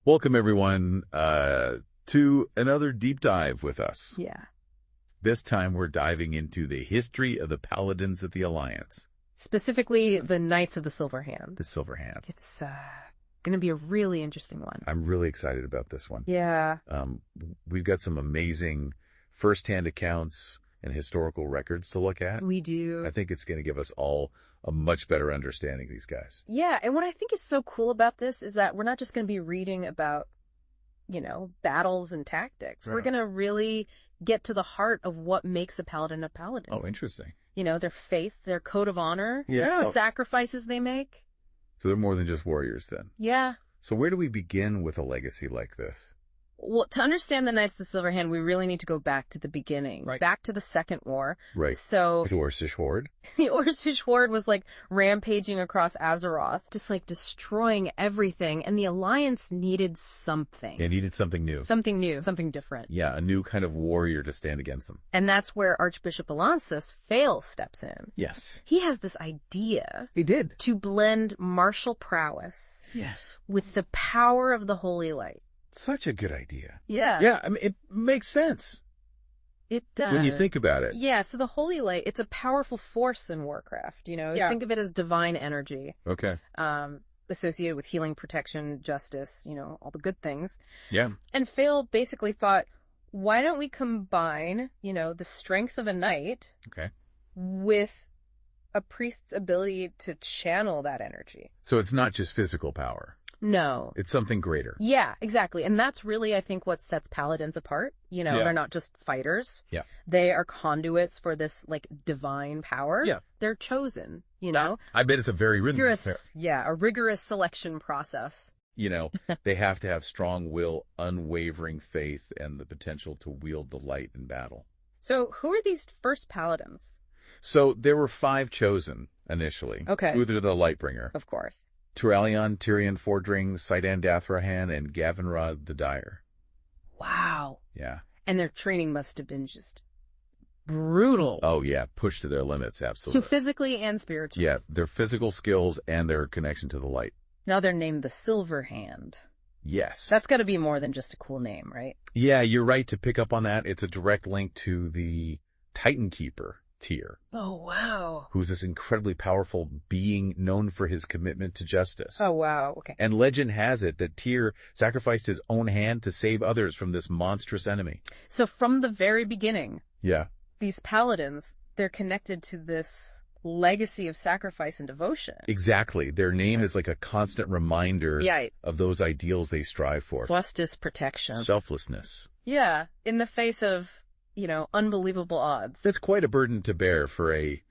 Welcome, everyone, to another deep dive with us. Yeah. This time we're diving into the history of the Paladins of the Alliance. Specifically, the Knights of the Silver Hand. The Silver Hand. It's going to be a really interesting one. I'm really excited about this one. Yeah. We've got some amazing first-hand accounts and historical records to look at. We do. I think it's going to give us all a much better understanding of these guys. Yeah, and what I think is so cool about this is that we're not just going to be reading about, battles and tactics. Right. We're going to really get to the heart of what makes a paladin a paladin. Oh, interesting. Their faith, their code of honor, Yeah. the sacrifices they make. So they're more than just warriors then. Yeah. So where do we begin with a legacy like this? Well, to understand the Knights of the Silver Hand, we really need to go back to the beginning, Right. back to the Second War. Right. So The Orcish Horde. the Orcish Horde was rampaging across Azeroth, just destroying everything, and the Alliance needed something. It needed something new. Something new, something different. Yeah, a new kind of warrior to stand against them. And that's where Archbishop Alansis Fail steps in. Yes. He has this idea He did. to blend martial prowess Yes. with the power of the Holy Light. Such a good idea. Yeah. Yeah, I mean, it makes sense It does. when you think about it. Yeah, so the Holy Light, it's a powerful force in Warcraft, Yeah. Think of it as divine energy, Okay. associated with healing, protection, justice, all the good things. Yeah. And Fail basically thought, why don't we combine, the strength of a knight Okay. with a priest's ability to channel that energy? So it's not just physical power. No. It's something greater. Yeah, exactly. And that's really, I think, what sets paladins apart. Yeah. They're not just fighters. Yeah. They are conduits for this, divine power. Yeah. They're chosen, I bet it's a very rigorous. a rigorous selection process. They have to have strong will, unwavering faith, and the potential to wield the light in battle. So who are these first paladins? So there were 5 chosen initially. Okay. Uther the Lightbringer, Of course. Turalion, Tyrion Fordring, Cidan Dathrahan, and Gavinrod the Dire. Wow. Yeah. And their training must have been just brutal. Oh, yeah. Pushed to their limits, So absolutely. physically and spiritually. Yeah, their physical skills and their connection to the light. Now they're named the Silver Hand. Yes. That's got to be more than just a cool name, right? Yeah, you're right to pick up on that. It's a direct link to the Titan Keeper tier, Oh, wow. who's this incredibly powerful being known for his commitment to justice. Oh, wow. Okay. And legend has it that Tyr sacrificed his own hand to save others from this monstrous enemy. So from the very beginning, Yeah. these paladins, they're connected to this legacy of sacrifice and devotion. Exactly. Their name is like a constant reminder Yeah. of those ideals they strive for. Justice, protection. Selflessness. Yeah. In the face of, unbelievable odds. That's quite a burden to bear for a,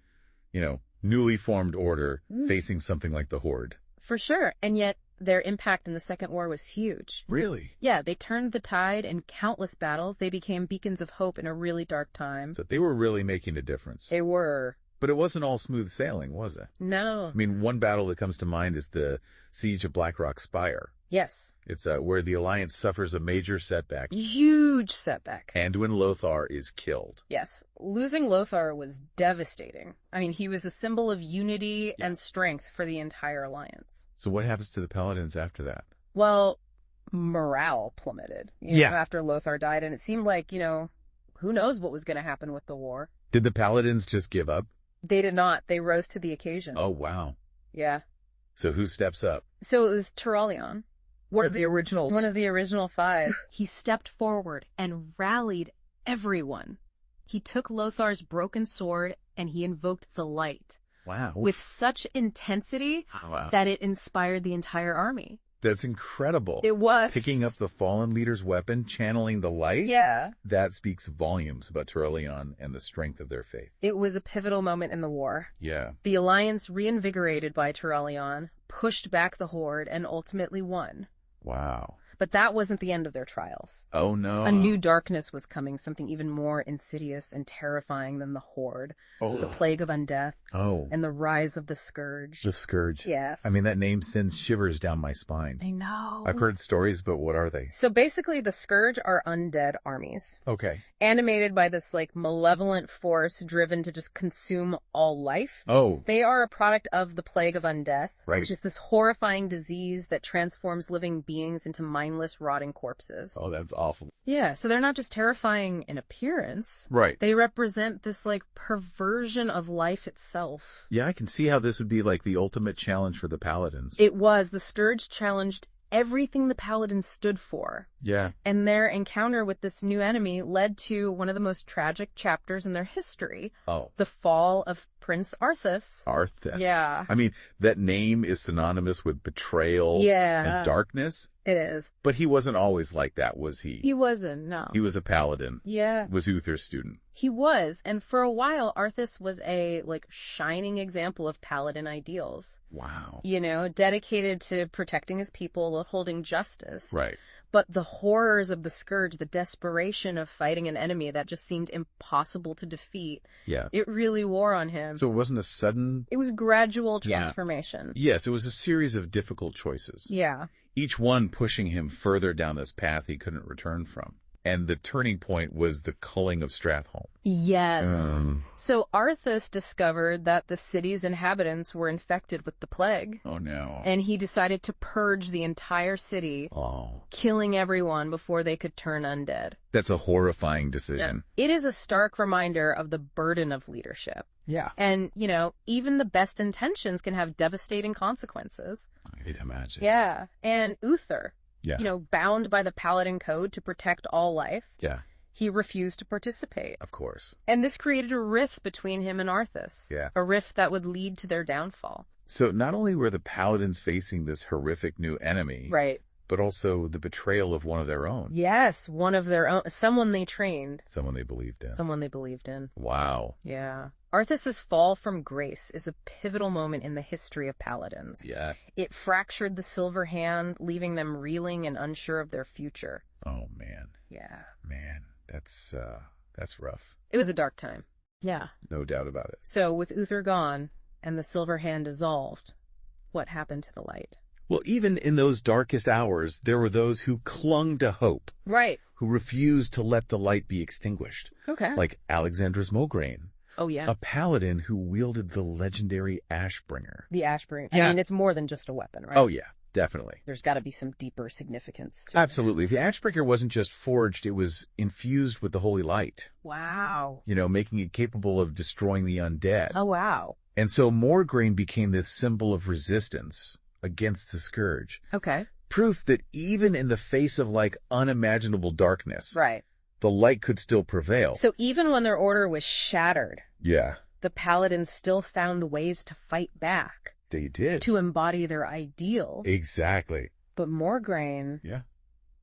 newly formed order facing something like the Horde. For sure. And yet their impact in the Second War was huge. Really? Yeah, they turned the tide in countless battles. They became beacons of hope in a really dark time. So they were really making a difference. They were. But it wasn't all smooth sailing, was it? No. I mean, one battle that comes to mind is the Siege of Blackrock Spire. Yes. It's where the Alliance suffers a major setback. Huge setback. Anduin Lothar is killed. Yes. Losing Lothar was devastating. I mean, he was a symbol of unity and strength for the entire Alliance. So what happens to the Paladins after that? Well, morale plummeted after Lothar died, and it seemed like, who knows what was going to happen with the war. Did the Paladins just give up? They did not. They rose to the occasion. Oh, wow. Yeah. So who steps up? So it was Turalion. One of the originals. One of the original 5. He stepped forward and rallied everyone. He took Lothar's broken sword and he invoked the light Wow. with such intensity Wow. that it inspired the entire army. That's incredible. It was. Picking up the fallen leader's weapon, channeling the light. Yeah. That speaks volumes about Turalion and the strength of their faith. It was a pivotal moment in the war. Yeah. The Alliance, reinvigorated by Turalion, pushed back the Horde and ultimately won. Wow. But that wasn't the end of their trials. Oh, no. A new darkness was coming, something even more insidious and terrifying than the Horde. Oh. The plague of undeath Oh. and the rise of the Scourge. The Scourge. Yes. I mean, that name sends shivers down my spine. I know. I've heard stories, but what are they? So basically, the Scourge are undead armies, Okay. animated by this malevolent force driven to just consume all life. Oh. They are a product of the plague of undeath, Right. which is this horrifying disease that transforms living beings into mindless spineless, rotting corpses. Oh, that's awful. Yeah, so they're not just terrifying in appearance. Right. They represent this, like, perversion of life itself. Yeah, I can see how this would be like the ultimate challenge for the Paladins. It was. The Scourge challenged everything the Paladins stood for. Yeah. And their encounter with this new enemy led to one of the most tragic chapters in their history. Oh. The fall of Prince Arthas. Arthas. Yeah. I mean, that name is synonymous with betrayal and darkness. It is. But he wasn't always like that, was he? He wasn't, no. He was a paladin. Yeah. Was Uther's student. He was. And for a while, Arthas was a, like, shining example of paladin ideals. Wow. You know, dedicated to protecting his people, upholding justice. Right. But the horrors of the Scourge, the desperation of fighting an enemy that just seemed impossible to defeat, it really wore on him. So it wasn't a sudden... It was gradual transformation. Yes, it was a series of difficult choices. Yeah. Each one pushing him further down this path he couldn't return from. And the turning point was the culling of Stratholme. Yes. So Arthas discovered that the city's inhabitants were infected with the plague. Oh, no. And he decided to purge the entire city, killing everyone before they could turn undead. That's a horrifying decision. It is a stark reminder of the burden of leadership. Yeah. And, you know, even the best intentions can have devastating consequences. I'd imagine. Yeah. And Uther, you know, bound by the Paladin Code to protect all life. Yeah. He refused to participate. Of course. And this created a rift between him and Arthas. Yeah. A rift that would lead to their downfall. So not only were the Paladins facing this horrific new enemy. Right. But also the betrayal of one of their own. Yes, one of their own. Someone they trained. Someone they believed in. Someone they believed in. Wow. Yeah. Arthas' fall from grace is a pivotal moment in the history of Paladins. Yeah. It fractured the Silver Hand, leaving them reeling and unsure of their future. Oh, man. Yeah. Man, that's rough. It was a dark time. Yeah. No doubt about it. So with Uther gone and the Silver Hand dissolved, what happened to the light? Well, even in those darkest hours, there were those who clung to hope. Right. Who refused to let the light be extinguished. Okay. Like Alexandrus Mograine. Oh, yeah. A paladin who wielded the legendary Ashbringer. The Ashbringer. Yeah. I mean, it's more than just a weapon, right? Oh, yeah. Definitely. There's got to be some deeper significance to Absolutely. The Ashbringer wasn't just forged, it was infused with the holy light. Wow. You know, making it capable of destroying the undead. Oh, wow. And so Mograine became this symbol of resistance against the Scourge. Okay. Proof that even in the face of, like, unimaginable darkness, right, the light could still prevail. So even when their order was shattered, the Paladins still found ways to fight back. They did. To embody their ideal. Exactly. But Mograine,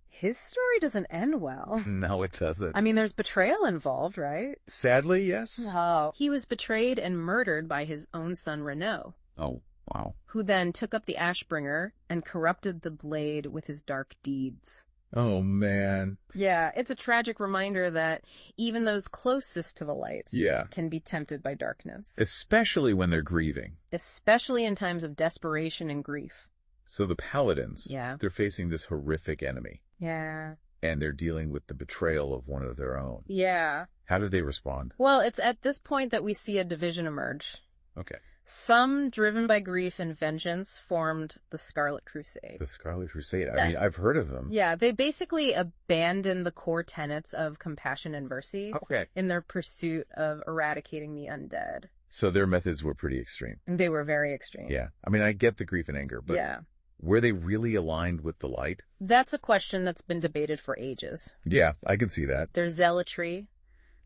his story doesn't end well. No, it doesn't. I mean, there's betrayal involved, right? Sadly, yes. Oh. He was betrayed and murdered by his own son, Renaud. Oh, wow. Who then took up the Ashbringer and corrupted the blade with his dark deeds. Oh, man. Yeah, it's a tragic reminder that even those closest to the light can be tempted by darkness. Especially when they're grieving. Especially in times of desperation and grief. So the Paladins, they're facing this horrific enemy. Yeah. And they're dealing with the betrayal of one of their own. Yeah. How did they respond? Well, it's at this point that we see a division emerge. Okay. Some, driven by grief and vengeance, formed the Scarlet Crusade. The Scarlet Crusade. I mean, I've heard of them. Yeah, they basically abandoned the core tenets of compassion and mercy in their pursuit of eradicating the undead. So their methods were pretty extreme. They were very extreme. Yeah. I mean, I get the grief and anger, but were they really aligned with the light? That's a question that's been debated for ages. Yeah, I can see that. Their zealotry,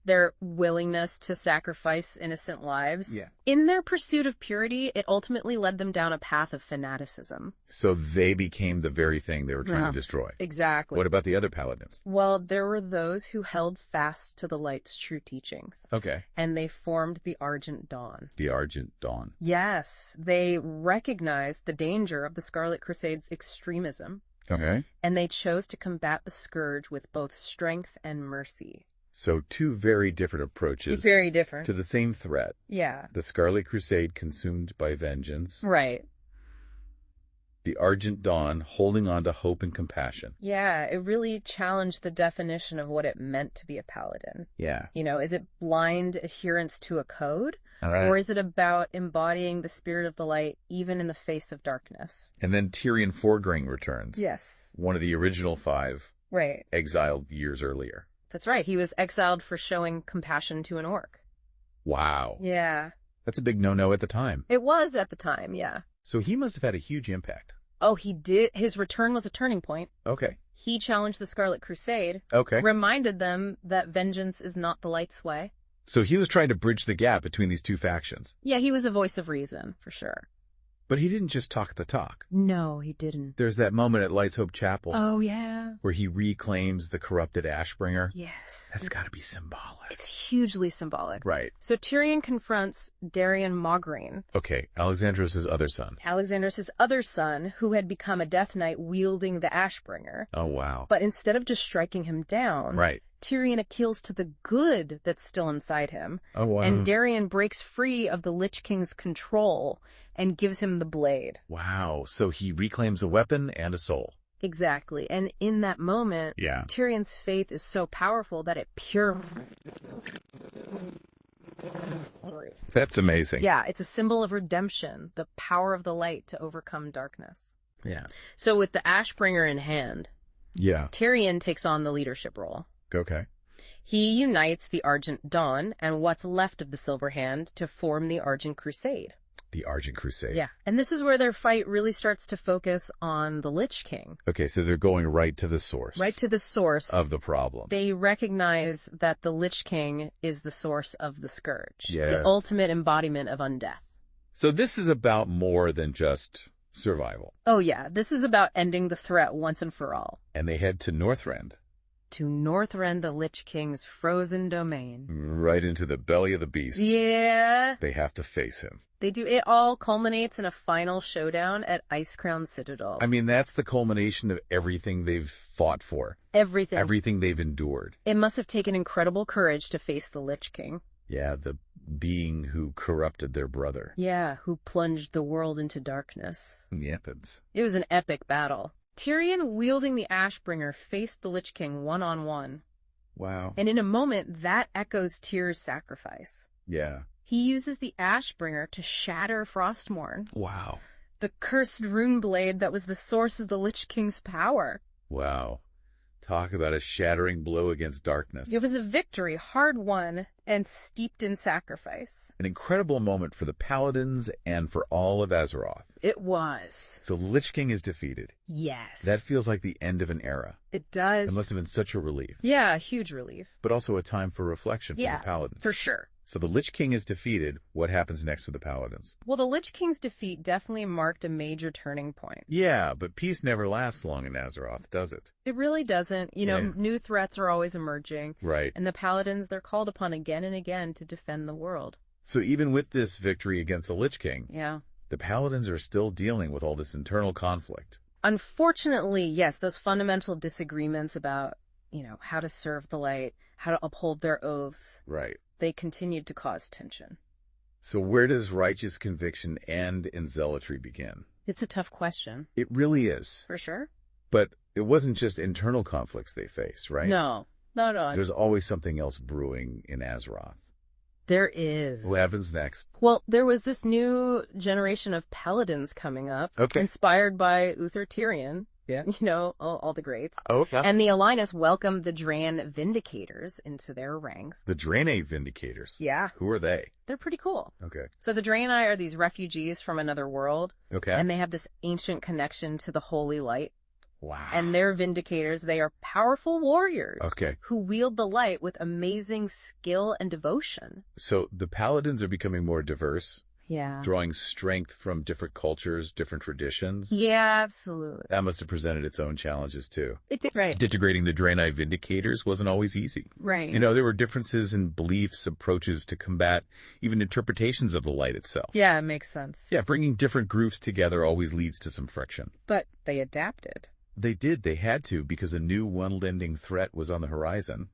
their willingness to sacrifice innocent lives. Yeah. In their pursuit of purity, it ultimately led them down a path of fanaticism. So they became the very thing they were trying to destroy. Exactly. What about the other paladins? Well, there were those who held fast to the light's true teachings. Okay. And they formed the Argent Dawn. The Argent Dawn. Yes. They recognized the danger of the Scarlet Crusade's extremism. Okay. And they chose to combat the Scourge with both strength and mercy. So two very different approaches. Very different. To the same threat. Yeah. The Scarlet Crusade consumed by vengeance. Right. The Argent Dawn holding on to hope and compassion. Yeah, it really challenged the definition of what it meant to be a paladin. Yeah. You know, is it blind adherence to a code? All right. Or is it about embodying the spirit of the light even in the face of darkness? And then Tyrion Forgring returns. Yes. One of the original 5 Right. exiled years earlier. That's right. He was exiled for showing compassion to an orc. Wow. Yeah. That's a big no-no at the time. It was at the time, yeah. So he must have had a huge impact. Oh, he did. His return was a turning point. Okay. He challenged the Scarlet Crusade, Okay. reminded them that vengeance is not the light's way. So he was trying to bridge the gap between these two factions. Yeah, he was a voice of reason, for sure. But he didn't just talk the talk. No, he didn't. There's that moment at Light's Hope Chapel Oh, yeah. where he reclaims the corrupted Ashbringer. Yes. That's got to be symbolic. It's hugely symbolic. Right. So Tyrion confronts Darion Mograine, Okay, Alexandros' other son. Alexander's other son, who had become a Death Knight wielding the Ashbringer. Oh, wow. But instead of just striking him down, Right. Tyrion appeals to the good that's still inside him. Oh, wow. And Darion breaks free of the Lich King's control and gives him the blade. Wow. So he reclaims a weapon and a soul. Exactly. And in that moment, Yeah. Tyrion's faith is so powerful that it That's amazing. Yeah, it's a symbol of redemption, the power of the light to overcome darkness. Yeah. So with the Ashbringer in hand, Yeah. Tyrion takes on the leadership role. Okay. He unites the Argent Dawn and what's left of the Silver Hand to form the Argent Crusade. The Argent Crusade. Yeah, and this is where their fight really starts to focus on the Lich King. Okay, so they're going right to the source. Right to the source. Of the problem. They recognize that the Lich King is the source of the Scourge. Yes. The ultimate embodiment of undeath. So this is about more than just survival. Oh yeah, this is about ending the threat once and for all. And they head to Northrend. To Northrend, the Lich King's frozen domain. Right into the belly of the beast. Yeah. They have to face him. They do. It all culminates in a final showdown at Icecrown Citadel. I mean, that's the culmination of everything they've fought for. Everything. Everything they've endured. It must have taken incredible courage to face the Lich King. Yeah, the being who corrupted their brother. Yeah, who plunged the world into darkness. Yep, It was an epic battle. Tyrion, wielding the Ashbringer, faced the Lich King one-on-one. Wow. And in a moment, that echoes Tyr's sacrifice. Yeah. He uses the Ashbringer to shatter Frostmourne, Wow. the cursed rune blade that was the source of the Lich King's power. Wow. Talk about a shattering blow against darkness. It was a victory, hard won, and steeped in sacrifice. An incredible moment for the Paladins and for all of Azeroth. It was. So the Lich King is defeated. Yes. That feels like the end of an era. It does. It must have been such a relief. Yeah, a huge relief. But also a time for reflection for Yeah, the Paladins. for sure. So the Lich King is defeated. What happens next to the Paladins? Well, the Lich King's defeat definitely marked a major turning point. Yeah, but peace never lasts long in Azeroth, does it? It really doesn't. You know, Yeah. new threats are always emerging. Right. And the Paladins, they're called upon again and again to defend the world. So even with this victory against the Lich King, Yeah. the Paladins are still dealing with all this internal conflict. Unfortunately, yes, those fundamental disagreements about, how to serve the light, how to uphold their oaths, Right. they continued to cause tension. So where does righteous conviction end and zealotry begin? It's a tough question. It really is. For sure? But it wasn't just internal conflicts they faced, right? No. There's always something else brewing in Azeroth. There is. What happens next? Well, there was this new generation of Paladins coming up. Okay. Inspired by Uther Tyrion. Yeah. All the greats. Okay. And the Alliance welcomed the Dran Vindicators into their ranks. The Draenei Vindicators. Yeah. Who are they? They're pretty cool. Okay. So the Draenei are these refugees from another world. Okay. And they have this ancient connection to the Holy Light. Wow. And they're Vindicators. They are powerful warriors. Okay. Who wield the light with amazing skill and devotion. So the Paladins are becoming more diverse, Yeah. drawing strength from different cultures, different traditions. Yeah, absolutely. That must have presented its own challenges too. It did. Right. Integrating the Draenei Vindicators wasn't always easy. Right. There were differences in beliefs, approaches to combat, even interpretations of the light itself. Yeah, it makes sense. Yeah, bringing different groups together always leads to some friction. But they adapted. They did. They had to, because a new one-lending threat was on the horizon.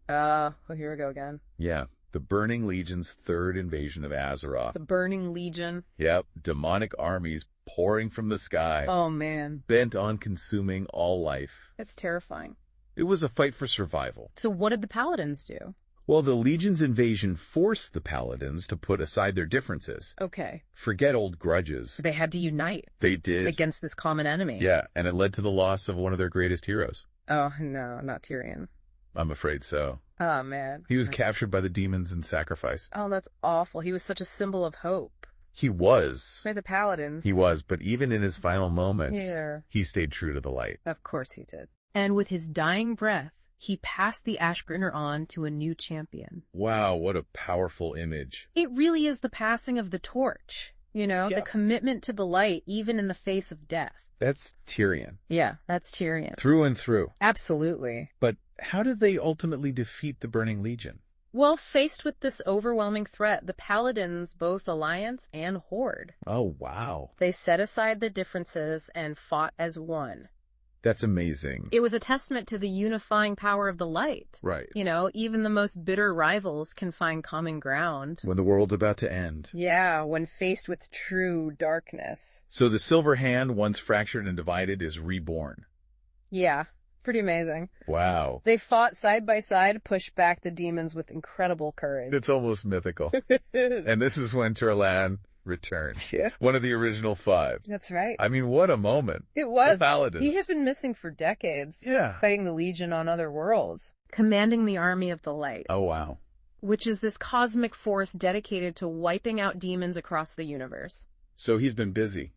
Well, here we go again. Yeah. The Burning Legion's third invasion of Azeroth. The Burning Legion. Yep. Demonic armies pouring from the sky. Oh, man. Bent on consuming all life. It's terrifying. It was a fight for survival. So what did the Paladins do? Well, the Legion's invasion forced the Paladins to put aside their differences. Okay. Forget old grudges. They had to unite They did. against this common enemy. Yeah, and it led to the loss of one of their greatest heroes. Oh, no, not Tyrion. I'm afraid so. Oh, man. He was captured by the demons and sacrificed. Oh, that's awful. He was such a symbol of hope. He was. By the Paladins. He was, but even in his final moments, Yeah. he stayed true to the light. Of course he did. And with his dying breath, he passed the Ashgrinner on to a new champion. Wow, what a powerful image. It really is the passing of the torch, Yeah. the commitment to the light, even in the face of death. That's Tyrion. Yeah, that's Tyrion. Through and through. Absolutely. But how did they ultimately defeat the Burning Legion? Well, faced with this overwhelming threat, the Paladins, both Alliance and Horde, Oh, wow. they set aside their differences and fought as one. That's amazing. It was a testament to the unifying power of the light. Right. Even the most bitter rivals can find common ground. When the world's about to end. Yeah, when faced with true darkness. So the Silver Hand, once fractured and divided, is reborn. Yeah, pretty amazing. Wow. They fought side by side, pushed back the demons with incredible courage. It's almost mythical. And this is when Turlan returned. Yeah. One of the original 5. That's right. I mean, what a moment. It was. The Paladins. He had been missing for decades. Yeah. Fighting the Legion on other worlds. Commanding the Army of the Light. Oh, wow. Which is this cosmic force dedicated to wiping out demons across the universe. So he's been busy.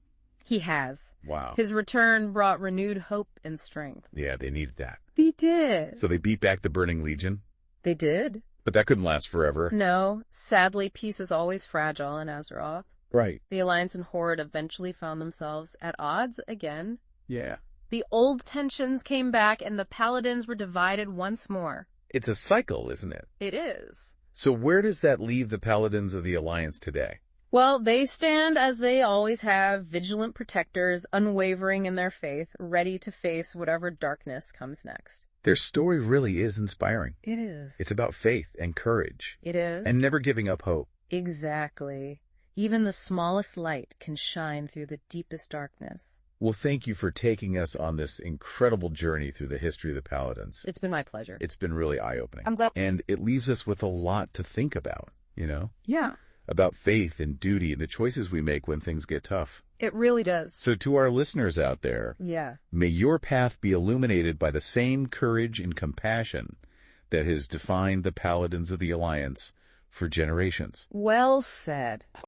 He has. Wow. His return brought renewed hope and strength. Yeah, they needed that. They did. So they beat back the Burning Legion. They did. But that couldn't last forever. No. Sadly, peace is always fragile in Azeroth. Right. The Alliance and Horde eventually found themselves at odds again. Yeah. The old tensions came back and the Paladins were divided once more. It's a cycle, isn't it? It is. So where does that leave the Paladins of the Alliance today? Well, they stand as they always have, vigilant protectors, unwavering in their faith, ready to face whatever darkness comes next. Their story really is inspiring. It is. It's about faith and courage. It is. And never giving up hope. Exactly. Even the smallest light can shine through the deepest darkness. Well, thank you for taking us on this incredible journey through the history of the Paladins. It's been my pleasure. It's been really eye-opening. I'm glad. And it leaves us with a lot to think about, Yeah. about faith and duty and the choices we make when things get tough. It really does. So to our listeners out there, Yeah. may your path be illuminated by the same courage and compassion that has defined the Paladins of the Alliance for generations. Well said.